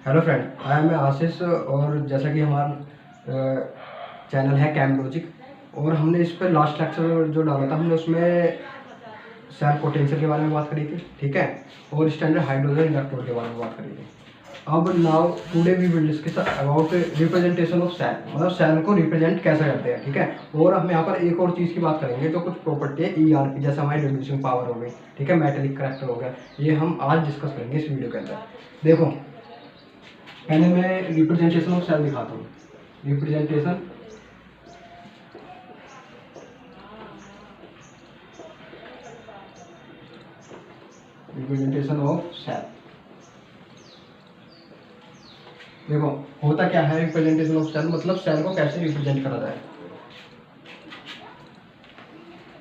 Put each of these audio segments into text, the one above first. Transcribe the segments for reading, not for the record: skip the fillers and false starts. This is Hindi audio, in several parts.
हेलो फ्रेंड, आई एम आशीष। और जैसा कि हमारा चैनल है कैमलॉजिक, और हमने इस पर लास्ट लेक्चर जो डाला था हमने उसमें सेल पोटेंशियल के बारे में बात करी थी, ठीक है, और स्टैंडर्ड हाइड्रोजन इलेक्ट्रोड के बारे में बात करी थी। अब now today we will discuss about representation of cell, मतलब सेल को रिप्रेजेंट कैसे करते हैं, ठीक है। और हम यहाँ पर एक और चीज़ की बात करेंगे जो कुछ प्रॉपर्टी है ER की, जैसे हमारी रिड्यूसिंग पावर हो गई, ठीक है, मेटेलिक करैक्टर हो गया, ये हम आज डिस्कस करेंगे इस वीडियो के अंदर। देखो, पहले मैं रिप्रेजेंटेशन ऑफ सेल दिखाता हूँ। Representation representation of cell. देखो, होता क्या है रिप्रेजेंटेशन ऑफ सेल, मतलब सेल को कैसे रिप्रेजेंट करा जाए।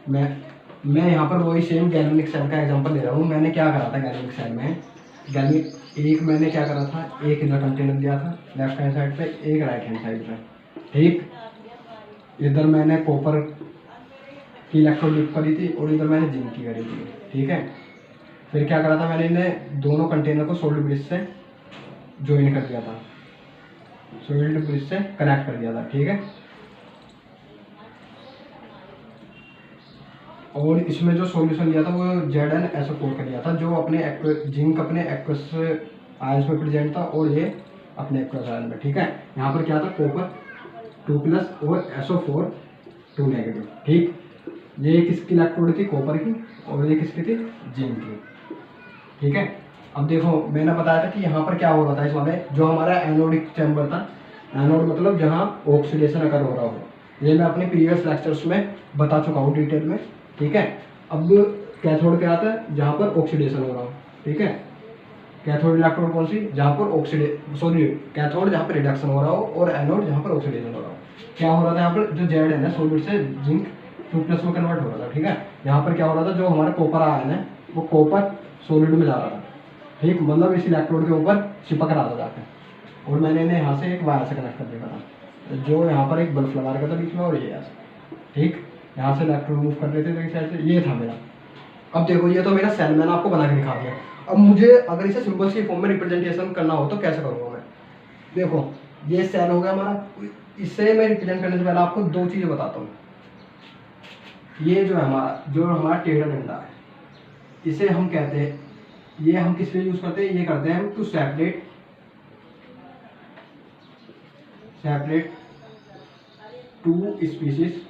मैं यहाँ पर वही सेम गैल्वेनिक सेल का एग्जांपल ले रहा हूँ। मैंने क्या करा था गैल्वेनिक सेल में, गैल्वेनिक एक मैंने क्या करा था, एक इधर कंटेनर दिया था लेफ्ट हैंड साइड पे, एक राइट हैंड साइड पे, ठीक। इधर मैंने कॉपर की इलेक्ट्रोड डिप करी थी और इधर मैंने जिंक की करी थी, ठीक है। फिर क्या करा था, मैंने इन्हें दोनों कंटेनर को सोल्ड ब्रिज से ज्वाइन कर दिया था, सोल्ड ब्रिज से कनेक्ट कर दिया था, ठीक है। और इसमें जो सॉल्यूशन लिया था वो ZnSO4 का लिया था, जो अपने जिंक अपने एक्वस आयंस में प्रेजेंट था और ये अपने एक्वस आयन में, ठीक है। यहाँ पर क्या था, कॉपर 2+ और SO4 2-, ठीक। ये किसकी इलेक्ट्रोड थी, कॉपर की, और ये किसकी थी, जिंक की, ठीक है। अब देखो, मैंने बताया था कि यहाँ पर क्या हो रहा था इस वाले, जो हमारा एनोडिक चैम्बर था, एनोड मतलब जहाँ ऑक्सीडेशन अकर हो रहा हो, ये मैं अपने प्रीवियस लेक्चर्स में बता चुका हूँ डिटेल में, ठीक है। अब कैथोड क्या आता है, जहाँ पर ऑक्सीडेशन हो रहा हो, ठीक है। कैथोड इलेक्ट्रोड कौन सी, जहाँ पर कैथोड जहाँ पर रिडक्शन हो रहा हो, और एनोड जहाँ पर ऑक्सीडेशन हो रहा हो। क्या हो रहा था यहाँ पर, जो Zn है सॉलिड से जिंक 2+ में कन्वर्ट हो रहा था, ठीक है। यहाँ पर क्या हो रहा था, जो हमारा कॉपर आयन है वो कॉपर सॉलिड में जा रहा था, ठीक, मतलब इस इलेक्ट्रोड के ऊपर चिपक रहा था जाकर, और मैंने इन्हें यहाँ से एक वायर से कनेक्ट कर दिया था, जो यहाँ पर एक बल्ब लगा रखा था बीच में, और ये ऐसे, ठीक। यहाँ से इलेक्ट्रोड मूव कर रहे थे एक साइड से, ये था मेरा। अब देखो, ये तो मेरा सेल मैंने आपको बना के दिखा दिया। अब मुझे अगर इसे सिंबल्स की फॉर्म में रिप्रेजेंटेशन करना हो तो कैसे करूँगा मैं। देखो, ये सेल हो गया हमारा, इससे मैं रिप्रेजेंट करने से पहले आपको दो चीज़ें बताता हूँ। ये जो है हमारा टेढ़ा डंडा है, इसे हम कहते हैं, ये हम किस लिए यूज करते हैं, ये करते हैं हम to separate two species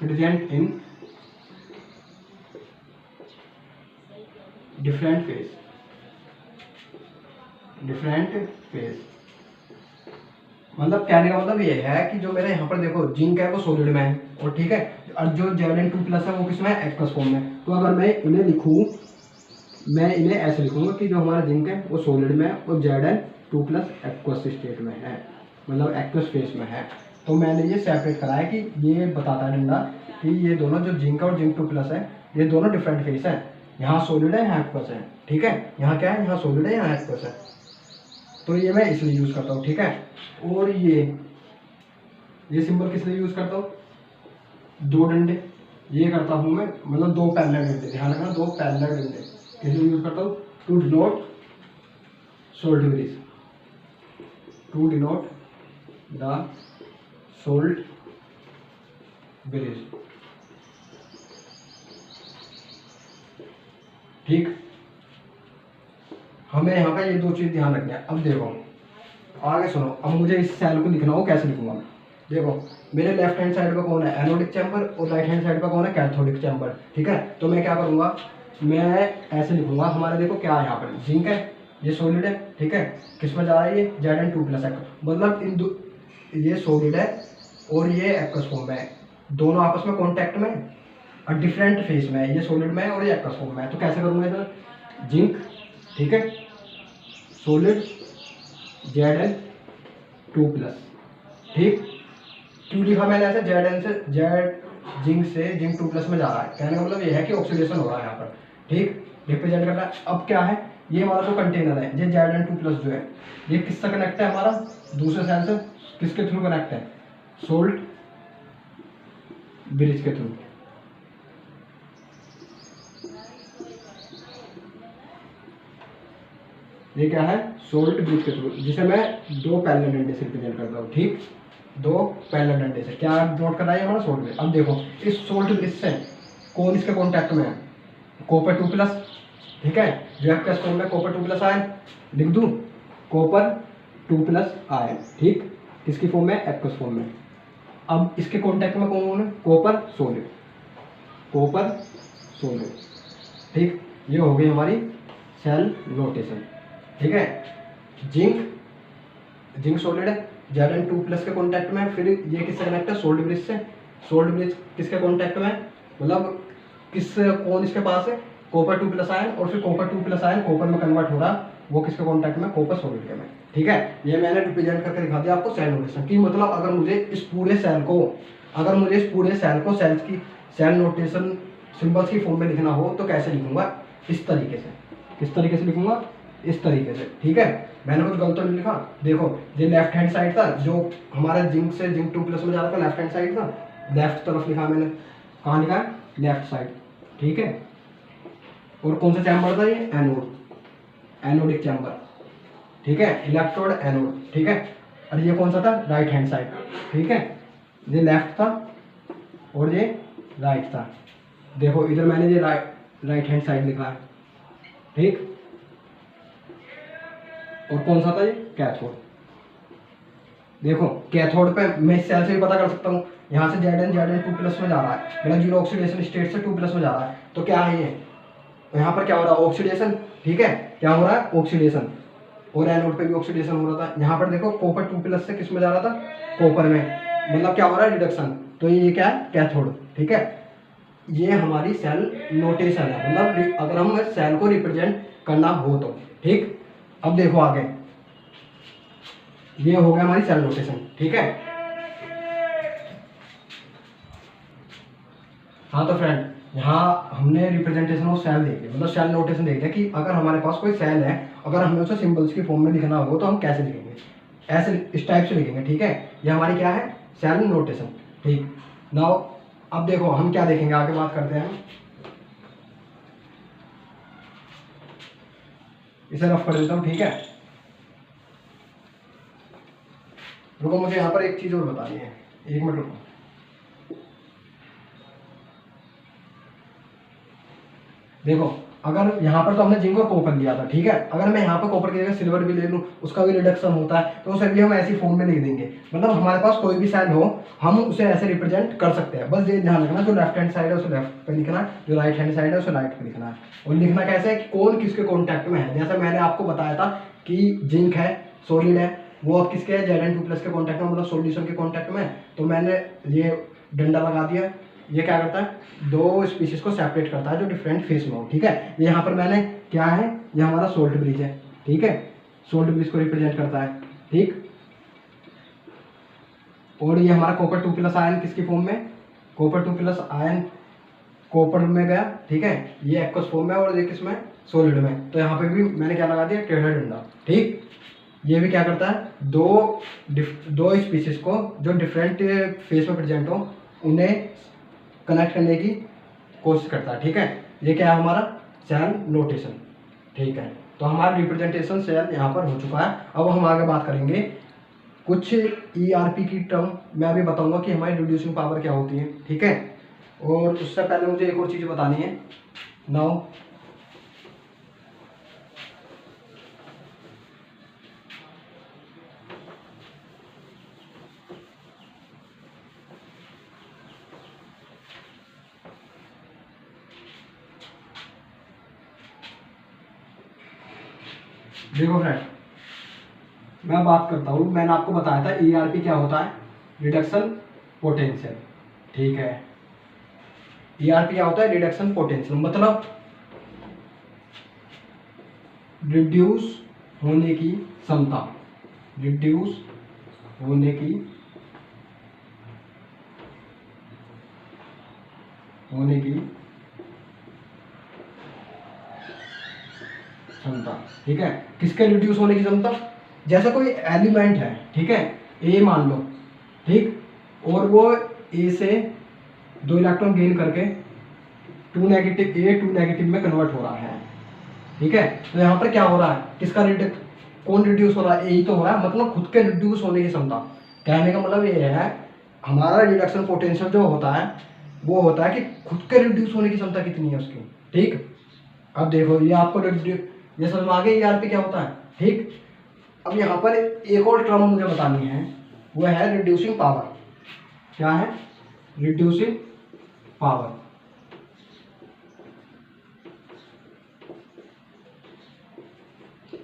present in different phase. मतलब कहने का मतलब ये है कि जो मेरे यहाँ पर देखो जिंक है वो सॉलिड में है, और ठीक है, और जो Zn2+ है वो किसमें है, एक्वस फॉर्म में। तो अगर मैं इन्हें लिखूँ, मैं इन्हें ऐसे लिखूंगा कि जो हमारा जिंक है वो सॉलिड में है और Zn2+ एक्वस स्टेट में है, मतलब एक्वस फेस में है। तो मैंने ये सेपरेट करा है कि ये बताता है डंडा कि ये दोनों जो जिंक और जिंक 2+ है, ये दोनों डिफरेंट फेस है। यहाँ सॉलिड है, यहाँ एक्वस है, ठीक है। यहाँ क्या है, यहाँ सॉलिड है, यहाँ एक्वस है। तो ये मैं इसलिए यूज करता हूँ, ठीक है। और ये सिंबल किस लिए यूज करता हूँ, दो डंडे ये करता हूँ मैं, मतलब दो पैरेलल डंडे, ध्यान रखना, दो पैरेलल डंडे किस लिए यूज करता हूँ, to denote salt bridge, to denote the salt bridge, ठीक। हमें यहाँ पे ये दो चीज ध्यान रखनी है। अब देखो आगे सुनो, अब मुझे इस सेल को लिखना हो, कैसे लिखूंगा मैं। देखो, मेरे लेफ्ट हैंड साइड पर कौन है, एनोडिक चैम्बर, और राइट हैंड साइड पर कौन है, कैथोडिक चैम्बर, ठीक है। तो मैं क्या करूंगा, मैं ऐसे लिखूंगा, हमारे देखो क्या है, यहाँ पर जिंक है, ये सॉलिड है, ठीक है। किस में जा रहा है, ये Zn2+ है, मतलब ये सॉलिड है और ये एक्वस फॉर्म में है, दोनों आपस में कॉन्टैक्ट में और डिफरेंट फेस में है, ये सॉलिड में है और ये एक्वस फॉर्म में है। तो कैसे करूंगा इधर, जिंक, ठीक है, सॉलिड Zn2+, ठीक। क्यों लिखा मैंने ऐसे, जिंक से जिंक 2+ में जा रहा है, कहने का मतलब ये है कि ऑक्सीडेशन हो रहा है यहाँ पर, ठीक, रिप्रेजेंट करना है। अब क्या है, ये हमारा जो कंटेनर है, ये Zn2+ जो है, ये किससे कनेक्ट है, हमारा दूसरे सेल से किसके थ्रू कनेक्ट है, सोल्ट ब्रिज के थ्रू, ये क्या है, सोल्ट ब्रिज के थ्रू, जिसे मैं दो पैरेलल डंडे से रिप्रेजेंट करता हूँ। ठीक, दो पैरेलल डंडे से क्या नोट कर रहा है हमारा, सोल्ट ब्रिज। अब देखो इस सोल्ट ब्रिज से कौन इसके कॉन्टैक्ट में है, कॉपर 2+। ठीक है, जो आपके फॉर्म में कॉपर 2+ आयन लिख दूँ, कॉपर 2+ आयन। ठीक, किसकी फॉर्म में, एक्वस फॉर्म में। अब इसके कॉन्टैक्ट में कौन है, कॉपर सोलिड, कॉपर सोलिड। ठीक, ये हो गई हमारी सेल नोटेशन। ठीक है, जिंक, जिंक सोलिड है, Zn2+ के कॉन्टैक्ट में। फिर ये किससे कनेक्ट है, सोल्ट ब्रिज से। सोल्ट ब्रिज किसके कॉन्टैक्ट में, मतलब किस कौन इसके पास है, कॉपर 2+ आयन। और फिर कॉपर 2+ आयन कॉपर में कन्वर्ट हो रहा, वो किसके कॉन्टैक्ट में, कॉपर सोलिड के में। ठीक है, ये मैंने रिप्रेजेंट करके दिखा दिया आपको सेल नोटेशन की। मतलब अगर मुझे इस पूरे सेल को, सेल्स की सेल नोटेशन सिंबल्स की फॉर्म में लिखना हो तो कैसे लिखूंगा, इस तरीके से। किस तरीके से लिखूंगा, इस तरीके से। ठीक है, मैंने कुछ गलत तो नहीं लिखा। देखो ये लेफ्ट हैंड साइड था, जो हमारा जिंक से जिंक 2+ में जा रहा था, लेफ्ट हैंड साइड था, लेफ्ट तरफ लिखा मैंने। कहाँ लिखा, लेफ्ट साइड। ठीक है, और कौन सा चैम्बर था ये, एनोड, एनोडिक चैम्बर। ठीक है, इलेक्ट्रोड एनोड। ठीक है, और ये कौन सा था, राइट हैंड साइड। ठीक है, ये लेफ्ट था और ये राइट था। देखो इधर मैंने ये राइट हैंड साइड लिखा है। ठीक, और कौन सा था ये, कैथोड। देखो कैथोड पे मैं इस सेल से भी पता कर सकता हूँ, यहाँ से Zn2+ में जा रहा है, मतलब जीरो ऑक्सीडेशन स्टेट से 2+ में जा रहा है। तो क्या है ये, यहाँ पर क्या हो रहा है, ऑक्सीडेशन। ठीक है, क्या हो रहा है, ऑक्सीडेशन। और एनोड पे भी ऑक्सीडेशन हो रहा था। यहाँ पर देखो कॉपर 2+ से किस में जा रहा था, कॉपर में, मतलब क्या हो रहा है, रिडक्शन। तो ये क्या है, कैथोड। ठीक है, ये हमारी सेल नोटेशन है, मतलब अगर हम सेल को रिप्रेजेंट करना हो तो। ठीक, अब देखो आगे, ये हो गया हमारी सेल नोटेशन। ठीक है, हाँ तो फ्रेंड, यहाँ हमने रिप्रेजेंटेशन ऑफ सेल देख लिया, मतलब सेल नोटेशन देख लिया कि अगर हमारे पास कोई सेल है, अगर हमें उसे सिंबल्स की फॉर्म में लिखना हो तो हम कैसे लिखेंगे, ऐसे इस टाइप से लिखेंगे। ठीक है, ये हमारी क्या है, सेल नोटेशन। ठीक, नाउ अब देखो हम क्या देखेंगे, आगे बात करते हैं। इसे रफ कर देता हूँ। ठीक है, रुको मुझे यहाँ पर एक चीज़ और बतानी है, 1 मिनट रुको। देखो अगर यहाँ पर तो हमने जिंक और कॉपर लिया था। ठीक है, अगर मैं यहाँ पर कॉपर की जगह सिल्वर भी ले लूँ, उसका भी रिडक्शन होता है, तो उसे भी हम ऐसी फॉर्म में लिख देंगे। मतलब हमारे पास कोई भी सेल हो, हम उसे ऐसे रिप्रेजेंट कर सकते हैं। बस ये ध्यान रखना, जो लेफ्ट हैंड साइड है उसे लेफ्ट पे लिखना है, जो राइट हैंड साइड है उसे राइट पे लिखना है। और लिखना कैसे है कि कौन किसके कॉन्टैक्ट में है। जैसे मैंने आपको बताया था कि जिंक है, सॉलिड है, वो अब किसके है, Zn2+ के कॉन्टैक्ट में, मतलब सोल्यूशन के कॉन्टैक्ट में। तो मैंने ये डंडा लगा दिया, ये क्या करता है, दो स्पीशीज को सेपरेट करता है जो डिफरेंट फेस में हो। ठीक है, ये यहाँ पर मैंने क्या है, ये हमारा सोल्ट ब्रिज है। ठीक है, सोल्ट ब्रिज को रिप्रेजेंट करता है। ठीक, और ये हमारा कॉपर 2+ आयन किसकी फॉर्म में, कॉपर 2+ आयन कॉपर में गया। ठीक है, ये एक्वस फॉर्म में, और ये किसमें, सोलिड में। तो यहाँ पे भी मैंने क्या लगा दिया, टेढ़ा डंडा। ठीक, ये भी क्या करता है, दो स्पीशीज को जो डिफरेंट फेस में प्रेजेंट हो उन्हें कनेक्ट करने की कोशिश करता है। ठीक है, ये क्या है हमारा, सेल नोटेशन। ठीक है, तो हमारा रिप्रेजेंटेशन सेल यहाँ पर हो चुका है। अब हम आगे बात करेंगे कुछ ERP की टर्म, मैं अभी बताऊंगा कि हमारी रिड्यूसिंग पावर क्या होती है। ठीक है, और उससे पहले मुझे एक और चीज़ बतानी है। नाउ देखो फ्रेंड, मैं बात करता हूँ, मैंने आपको बताया था ERP क्या होता है, रिडक्शन पोटेंशियल। ठीक है, ERP क्या होता है, रिडक्शन पोटेंशियल, मतलब रिड्यूस होने की क्षमता, रिड्यूस होने की क्षमता। ठीक है, किसके रिड्यूस होने की क्षमता, जैसे कोई एलिमेंट है। ठीक है, ए मान लो। ठीक, और वो ए से 2 इलेक्ट्रॉन गेन करके 2 नेगेटिव में कन्वर्ट हो रहा है। ठीक है। तो यहाँ पर क्या हो रहा है, किसका कौन रिड्यूस हो रहा है, यही तो हो रहा है, मतलब खुद के रिड्यूस होने की क्षमता। कहने का मतलब ये है, हमारा रिडक्शन पोटेंशियल जो होता है वो होता है कि खुद के रिड्यूस होने की क्षमता कितनी है उसकी। ठीक, अब देखो ये आपको ये समझ में आ गया ईआरपी क्या होता है। ठीक, अब यहाँ पर एक और टर्म मुझे बतानी है, वो है रिड्यूसिंग पावर। क्या है, reducing power.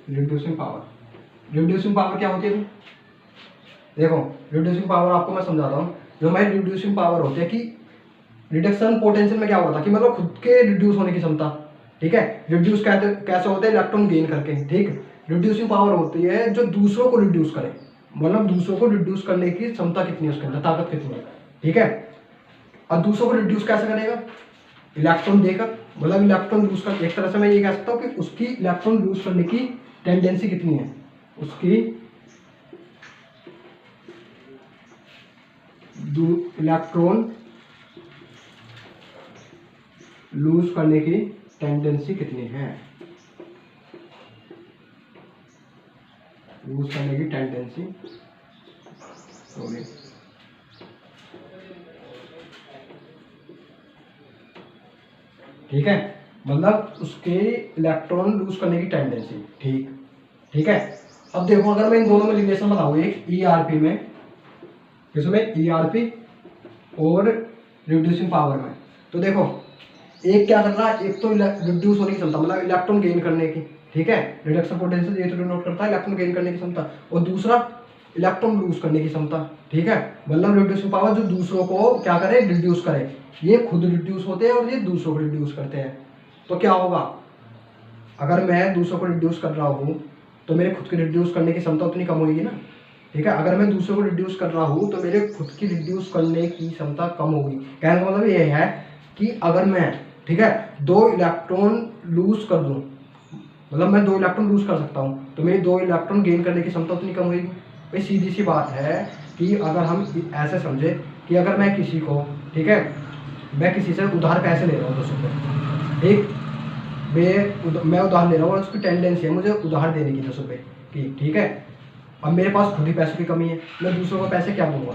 Reducing power, reducing power क्या होती है? देखो रिड्यूसिंग पावर आपको मैं समझाता हूँ। जो हमारी रिड्यूसिंग पावर होती है कि रिडक्शन पोटेंशियल में क्या होता है कि मतलब खुद के रिड्यूस होने की क्षमता। ठीक है, रिड्यूस कैसे होते हैं, इलेक्ट्रॉन गेन करके। ठीक, रिड्यूसिंग पावर होती है जो दूसरों को रिड्यूस करे, मतलब दूसरों को रिड्यूस करने की क्षमता कितनी है उसके अंदर, ताकत कितनी है। ठीक है, और दूसरों को रिड्यूस कैसे करेगा, इलेक्ट्रॉन देकर, मतलब इलेक्ट्रॉन लूज कर। एक तरह से मैं ये कह सकता हूँ कि उसकी इलेक्ट्रॉन लूज करने की टेंडेंसी कितनी है, उसकी इलेक्ट्रॉन लूज करने की टेंडेंसी कितनी है, लूज करने की टेंडेंसी, सॉरी, ठीक है, मतलब उसके इलेक्ट्रॉन लूज करने की टेंडेंसी। ठीक, ठीक है। अब देखो अगर मैं इन दोनों में रिलेशन बताऊँ, एक ईआरपी में, किसमें, ईआरपी और रिड्यूसिंग पावर में, तो देखो एक क्या कर रहा है, एक तो रिड्यूस होने की क्षमता मतलब इलेक्ट्रॉन गेन करने की। ठीक है, रिडक्शन पोटेंशियल ये तो डिनोट करता है इलेक्ट्रॉन गेन करने की क्षमता, और दूसरा इलेक्ट्रॉन लूज करने की क्षमता। ठीक है, मतलब रिड्यूसिंग पावर जो दूसरों को क्या करे, रिड्यूस करे। ये खुद रिड्यूस होते हैं और ये दूसरों को रिड्यूस करते हैं। तो क्या होगा, अगर मैं दूसरों को रिड्यूस कर रहा हूँ तो मेरे खुद की रिड्यूस करने की क्षमता उतनी कम होगी ना। ठीक है, अगर मैं दूसरों को रिड्यूस कर रहा हूँ तो मेरे खुद की रिड्यूस करने की क्षमता कम होगी। कहने का मतलब ये है कि अगर मैं, ठीक है, 2 इलेक्ट्रॉन लूज कर दूं, मतलब मैं 2 इलेक्ट्रॉन लूज कर सकता हूं, तो मेरी 2 इलेक्ट्रॉन गेन करने की क्षमता उतनी कम होगी। भाई सीधी सी बात है कि अगर हम ऐसे समझे कि अगर मैं किसी को, ठीक है, मैं किसी से उधार पैसे ले रहा हूँ 10 रुपये, ठीक, मैं उधार ले रहा हूँ और उसकी टेंडेंसी है मुझे उधार देने की 10 रुपये की। ठीक है, अब मेरे पास खुद ही पैसों की कमी है, मैं दूसरों को पैसे क्या दूंगा,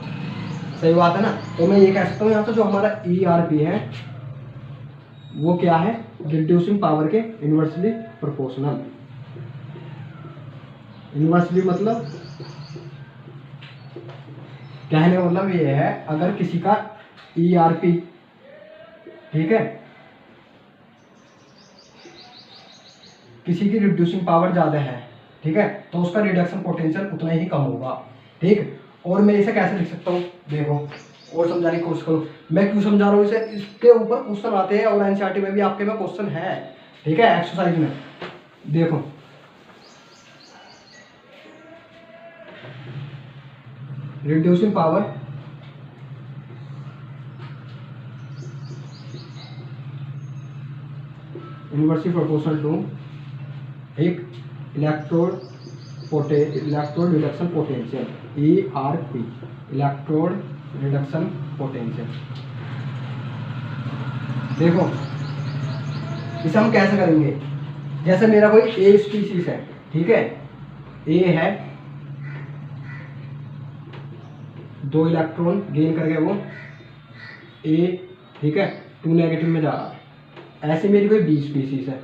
सही बात है ना। तो मैं ये कह सकता हूँ यहाँ से जो हमारा ईआरपी है वो क्या है, रिड्यूसिंग पावर के इन्वर्सली प्रोपोर्शनल। इन्वर्सली मतलब कहने का मतलब ये है, अगर किसी का ईआरपी, ठीक है, किसी की रिड्यूसिंग पावर ज़्यादा है, ठीक है, तो उसका रिडक्शन पोटेंशियल उतना ही कम होगा। ठीक, और मैं इसे कैसे लिख सकता हूँ, देखो और समझाने की कोशिश करो। मैं क्यों समझा रहा हूँ इसे, इसके ऊपर क्वेश्चन आते हैं और एनसीईआरटी में भी आपके में क्वेश्चन है। ठीक है, एक्सरसाइज में देखो, reducing power inversely proportional to, एक electrode reduction potential, ERP, electrode reduction potential. देखो इसे हम कैसे करेंगे, जैसे मेरा कोई ए स्पीसीज है, ठीक है, ए है, 2 इलेक्ट्रॉन गेन करके वो ए, ठीक है, 2 नेगेटिव में जा रहा है। ऐसे मेरी कोई बी स्पीसीज है,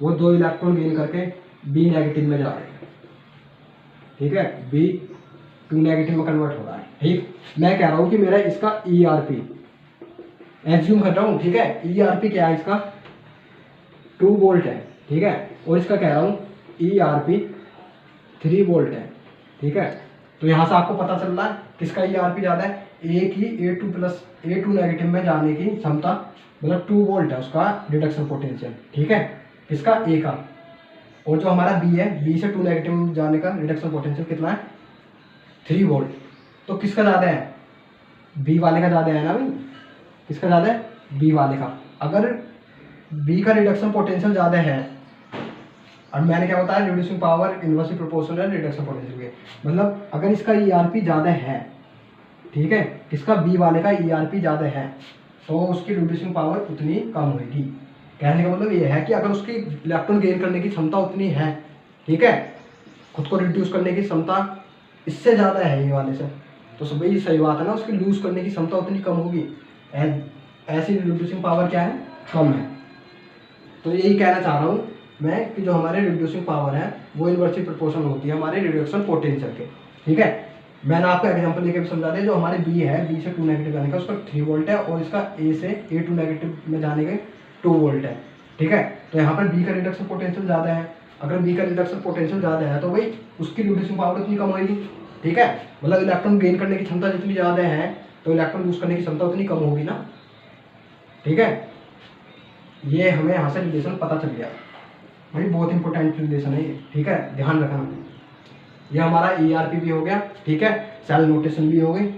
वो 2 इलेक्ट्रॉन गेन करके बी नेगेटिव में जा रहे हैं। ठीक है, बी 2 नेगेटिव में कन्वर्ट हो रहा है। ठीक, मैं कह रहा हूँ कि मेरा इसका ईआरपी एज्यूम कर रहा हूँ, ठीक है, ईआरपी क्या है इसका, 2 वोल्ट है, ठीक है, और इसका कह रहा हूँ ईआरपी 3 वोल्ट है। ठीक है, तो यहाँ से आपको पता चल रहा है किसका ईआरपी ज़्यादा है, ए की A2 नेगेटिव में जाने की क्षमता, मतलब 2 वोल्ट है उसका रिडक्शन पोटेंशियल। ठीक है, किसका, ए का, और जो हमारा बी है, बी से 2 नेगेटिव में जाने का रिडक्शन पोटेंशियल कितना है, 3 वोल्ट। तो किसका ज़्यादा है, बी वाले का ज़्यादा है ना भाई, किसका ज़्यादा है, बी वाले का। अगर बी का रिडक्शन पोटेंशियल ज़्यादा है, और मैंने क्या बताया, reducing power inversely proportional reduction potential के, मतलब अगर इसका ईआरपी ज़्यादा है, ठीक है, किसका, बी वाले का ईआरपी ज़्यादा है, तो उसकी रिड्यूसिंग पावर उतनी कम होगी। कहने का मतलब ये है कि अगर उसकी इलेक्ट्रॉन गेन करने की क्षमता उतनी है, ठीक है, खुद को रिड्यूस करने की क्षमता इससे ज़्यादा है ये वाले से, तो सब भाई सही बात है ना, उसकी लूज करने की क्षमता उतनी कम होगी। ऐसी रिड्यूसिंग पावर क्या है, कम है। तो यही कहना चाह रहा हूँ मैं कि जो हमारे रिड्यूसिंग पावर है वो इनवर्सली प्रोपोर्शनल होती है हमारे रिडक्शन पोटेंशियल के, ठीक है। मैंने आपको एग्जांपल लेके भी समझा दिया। जो हमारे बी है, बी से 2 नेगेटिव जाने का उसका 3 वोल्ट है और इसका ए से A2 नेगेटिव में जाने के 2 वोल्ट है, ठीक है। तो यहाँ पर बी का रिडक्शन पोटेंशियल ज़्यादा है। अगर बी का रिडक्शन पोटेंशियल ज़्यादा है तो भाई उसकी रिड्यूसिंग पावर उतनी कम होगी, ठीक है। मतलब इलेक्ट्रॉन गेन करने की क्षमता जितनी ज़्यादा है तो इलेक्ट्रॉन लूज करने की क्षमता उतनी कम होगी ना, ठीक है। ये हमें यहाँ से रिलेशन पता चल गया भाई, बहुत इंपॉर्टेंट रिलेशन है ये, ठीक है, ध्यान रखना। ये हमारा ERP भी हो गया, ठीक है, सेल नोटेशन भी हो गई।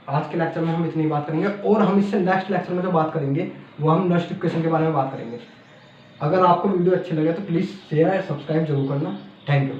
आज के लेक्चर में हम इतनी बात करेंगे और हम इससे नेक्स्ट लेक्चर में जो बात करेंगे वो हम नेक्स्ट इक्वेशन के बारे में बात करेंगे। अगर आपको वीडियो अच्छी लगे तो प्लीज़ शेयर सब्सक्राइब जरूर करना। Thank you.